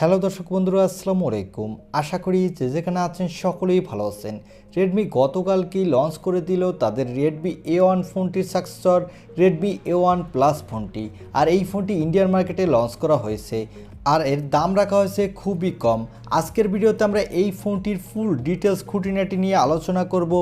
Hello দর্শক বন্ধুরা, আসসালামু আলাইকুম। আশা করি যে যেখানে আছেন সকলেই ভালো আছেন। রেডমি গতকালকেই লঞ্চ করে দিল তাদের রেডমি A1 ফোনটির সাকসেসর রেডমি A1 প্লাস ফোনটি। আর এই ফোনটি ইন্ডিয়ান মার্কেটে লঞ্চ করা হয়েছে আর এর দাম রাখা হয়েছে খুবই কম। আজকের ভিডিওতে আমরা এই ফোনটির ফুল ডিটেলস খুঁটিনাটি নিয়ে আলোচনা করব।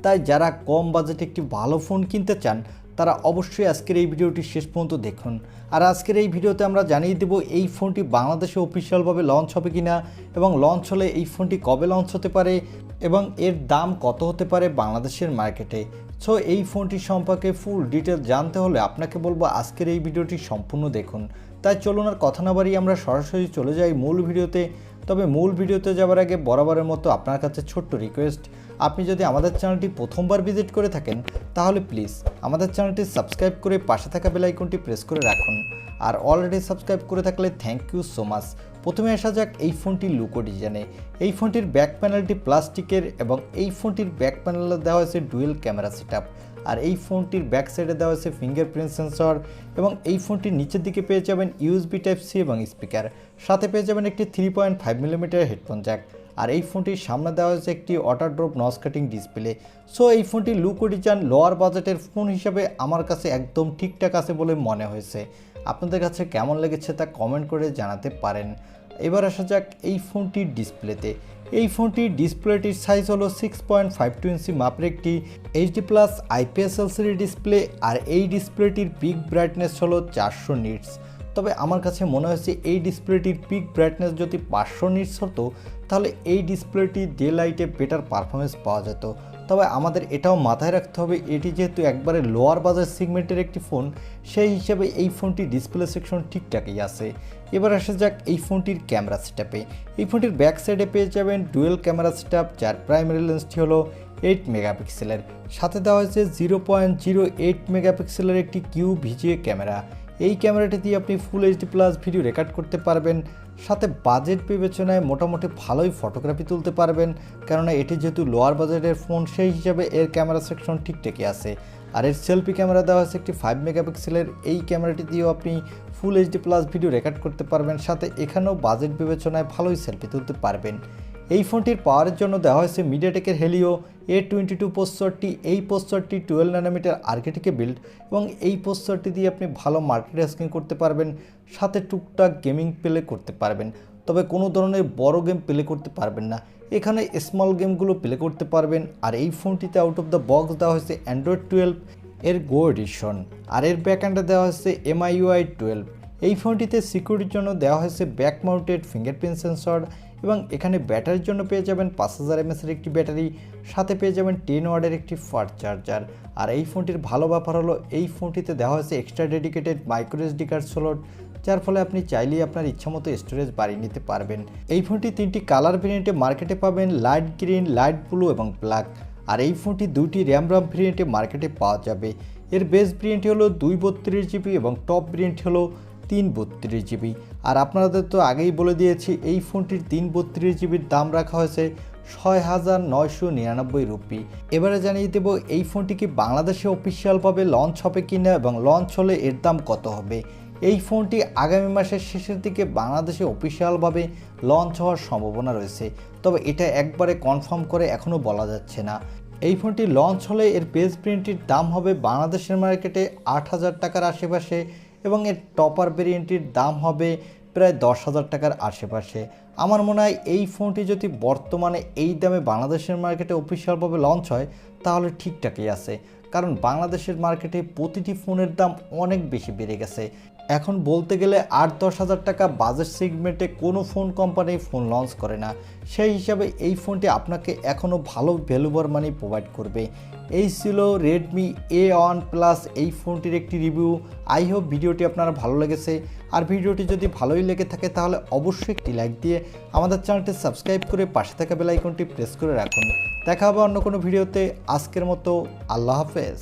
তাই যারা কম বাজেটে একটি ভালো ফোন কিনতে চান তারা অবশ্যই আজকের এই ভিডিওটি শেষ পর্যন্ত দেখুন। আর আজকের এই ভিডিওতে আমরা জানিয়ে দেব এই ফোনটি বাংলাদেশে অফিসিয়ালভাবে লঞ্চ হবে কিনা, এবং লঞ্চ হলে এই ফোনটি কবে লঞ্চ হতে পারে এবং এর দাম কত হতে পারে বাংলাদেশের মার্কেটে। সো এই ফোনটি সম্পর্কে ফুল ডিটেলস জানতে হলে আপনাকে বলবো আজকের এই ভিডিওটি সম্পূর্ণ দেখুন। তাই চলুন আর কথা না বাড়িয়ে আমরা সরাসরি চলে যাই মূল ভিডিওতে। তবে মূল ভিডিওতে যাওয়ার আগে বরাবরের মতো আপনার কাছে ছোট্ট রিকোয়েস্ট, আপনি যদি আমাদের চ্যানেলটি প্রথমবার ভিজিট করে থাকেন তাহলে প্লিজ আমাদের চ্যানেলটি সাবস্ক্রাইব করে পাশে থাকা বেল আইকনটি প্রেস করে রাখুন। আর অলরেডি সাবস্ক্রাইব করে থাকলে থ্যাংক ইউ সো মাচ। প্রথমে আসা যাক এই ফোনটির লুক ও ডিজাইনে। এই ফোনটির ব্যাক প্যানেলটি প্লাস্টিকের এবং এই ফোনটির ব্যাক প্যানেলে দেওয়া হয়েছে ডুয়েল ক্যামেরা সেটআপ। আর এই ফোনটির ব্যাক সাইডে দেওয়া হয়েছে ফিঙ্গারপ্রিন্ট সেন্সর এবং এই ফোনটির নিচের দিকে পেয়ে যাবেন USB Type-C এবং স্পিকার, সাথে পেয়ে যাবেন একটি 3.5mm হেডফোন জ্যাক। আর এই ফোনটির সামনে দেওয়া হয়েছে একটি water drop notch cutting display. So এই ফোনটির লুক ও ডিজাইন লোয়ার বাজেটের ফোন হিসাবে আমার কাছে একদম ঠিকঠাক আছে বলে মনে হয়েছে। আপনাদের কাছে কেমন লেগেছে তা কমেন্ট করে জানাতে পারেন। এবার আসা যাক এই ফোনটির ডিসপ্লেতে। এই ফোনটির ডিসপ্লেটির সাইজ হলো 6.52 ইঞ্চি মাপের একটি HD+ IPS LCD ডিসপ্লে। আর এই ডিসপ্লেটির পিক ব্রাইটনেস হলো 400 নিটস। তবে আমার কাছে মনে হয়েছে এই ডিসপ্লেটির পিক ব্রাইটনেস যদি 500 নিটস হতো তাহলে এই ডিসপ্লেটি ডে লাইটে বেটার পারফরমেন্স পাওয়া যেত। তবে আমাদের এটাও মাথায় রাখতে হবে এটি যেহেতু একবারে লোয়ার বাজার সেগমেন্টের একটি ফোন, সেই হিসাবে এই ফোনটি ডিসপ্লে সেকশন ঠিকঠাকই আছে। এবার আসা যাক এই ফোনটির ক্যামেরা সেটআপে। এই ফোনটির ব্যাক সাইডে পেয়ে যাবেন ডুয়েল ক্যামেরা সেটআপ, যার প্রাইমারি লেন্সটি হলো 8 মেগাপিক্সেলের, সাথে দেওয়া হয়েছে 0.08 মেগাপিক্সেলের একটি QVGA ক্যামেরা। এই ক্যামেরাটি দিয়ে আপনি ফুল HD+ ভিডিও রেকর্ড করতে পারবেন, সাথে বাজেট বিবেচনায় মোটামুটি ভালোই ফটোগ্রাফি তুলতে পারবেন, কেননা এটি যেহেতু লোয়ার বাজেটের ফোন সেই হিসাবে এর ক্যামেরা সেকশন ঠিকঠাকই আছে। আর এর সেলফি ক্যামেরা দেওয়া হয়েছে একটি 5 মেগাপিক্সেলের। এই ক্যামেরাটি দিয়েও আপনি ফুল HD+ ভিডিও রেকর্ড করতে পারবেন, সাথে এখানেও বাজেট বিবেচনায় ভালোই সেলফি তুলতে পারবেন। এই ফোনটির পাওয়ারের জন্য দেওয়া হয়েছে মিডিয়াটেকের হেলিও A22 প্রসেসরটি। এই প্রসেসরটি 12 ন্যানোমিটার আর্কিটেক্টে বিল্ড এবং এই প্রসেসরটি দিয়ে আপনি ভালো মাল্টিটাস্কিং করতে পারবেন, সাথে টুকটাক গেমিং প্লে করতে পারবেন। তবে কোনো ধরনের বড় গেম প্লে করতে পারবেন না, এখানে স্মল গেমগুলো প্লে করতে পারবেন। আর এই ফোনটিতে আউট অফ দ্য বক্স দেওয়া হয়েছে Android 12 এর গো এডিশন। আর এর ব্যাকএন্ডে দেওয়া হয়েছে MIUI 12। এই ফোনটিতে সিকিউরিটির জন্য দেওয়া হয়েছে ব্যাক মাউন্টেড ফিঙ্গারপ্রিন্ট সেন্সর এবং এখানে ব্যাটারির জন্য পেয়ে যাবেন 5000 mAh একটি ব্যাটারি, সাথে পেয়ে যাবেন 10 ওয়াটের একটি ফাস্ট চার্জার। আর এই ফোনটির ভালো ব্যাপার হলো এই ফোনটিতে দেওয়া হয়েছে extra dedicated micro SD card slot, যার ফলে আপনি চাইলেই আপনার ইচ্ছামতো স্টোরেজ বাড়িয়ে নিতে পারবেন। এই ফোনটি 3টি কালার ভেরিয়েন্টে মার্কেটে পাবেন, লাইট গ্রিন, লাইট ব্লু এবং ব্ল্যাক। আর এই ফোনটি 2টি RAM ভেরিয়েন্টে মার্কেটে পাওয়া যাবে। এর বেস ভেরিয়েন্ট হলো 232GB এবং টপ ভেরিয়েন্ট হলো 332GB। আর আপনাদের তো আগেই বলে দিয়েছি এই ফোনটির 332GBর দাম রাখা হয়েছে 6,999 রুপি। এবারে জানিয়ে দেব এই ফোনটি কি বাংলাদেশে অফিসিয়ালভাবে লঞ্চ হবে কিনা এবং লঞ্চ হলে এর দাম কত হবে। এই ফোনটি আগামী মাসের শেষের দিকে বাংলাদেশে অফিসিয়ালভাবে লঞ্চ হওয়ার সম্ভাবনা রয়েছে, তবে এটা একবারে কনফার্ম করে এখনও বলা যাচ্ছে না। এই ফোনটি লঞ্চ হলে এর বেস ভেরিয়েন্টটির দাম হবে বাংলাদেশের মার্কেটে 8,000 টাকার আশেপাশে এবং এর টপার ভেরিয়েন্টটির দাম হবে প্রায় 10,000 টাকার আশেপাশে। আমার মনে হয় এই ফোনটি যদি বর্তমানে এই দামে বাংলাদেশের মার্কেটে অফিসিয়ালভাবে লঞ্চ হয় তাহলে ঠিকঠাকই আছে, কারণ বাংলাদেশের মার্কেটে প্রতিটি ফোনের দাম অনেক বেশি বেড়ে গেছে। এখন বলতে গেলে 8-10 হাজার টাকা বাজেট সেগমেন্টে কোনো ফোন কোম্পানি ফোন লঞ্চ করে না, সেই হিসাবে এই ফোনটি আপনাকে এখনও ভালো ভ্যালু ফর মানি প্রোভাইড করবে। এই ছিল রেডমি A1 প্লাস এই ফোনটির একটি রিভিউ। আই হোপ ভিডিওটি আপনারা ভালো লেগেছে। আর ভিডিওটি যদি ভালোই লেগে থাকে তাহলে অবশ্যই একটি লাইক দিয়ে আমাদের চ্যানেলটি সাবস্ক্রাইব করে পাশে থাকা বেল আইকনটি প্রেস করে রাখুন। দেখা হবে অন্য কোনো ভিডিওতে। আজকের মতো আল্লাহ হাফেজ।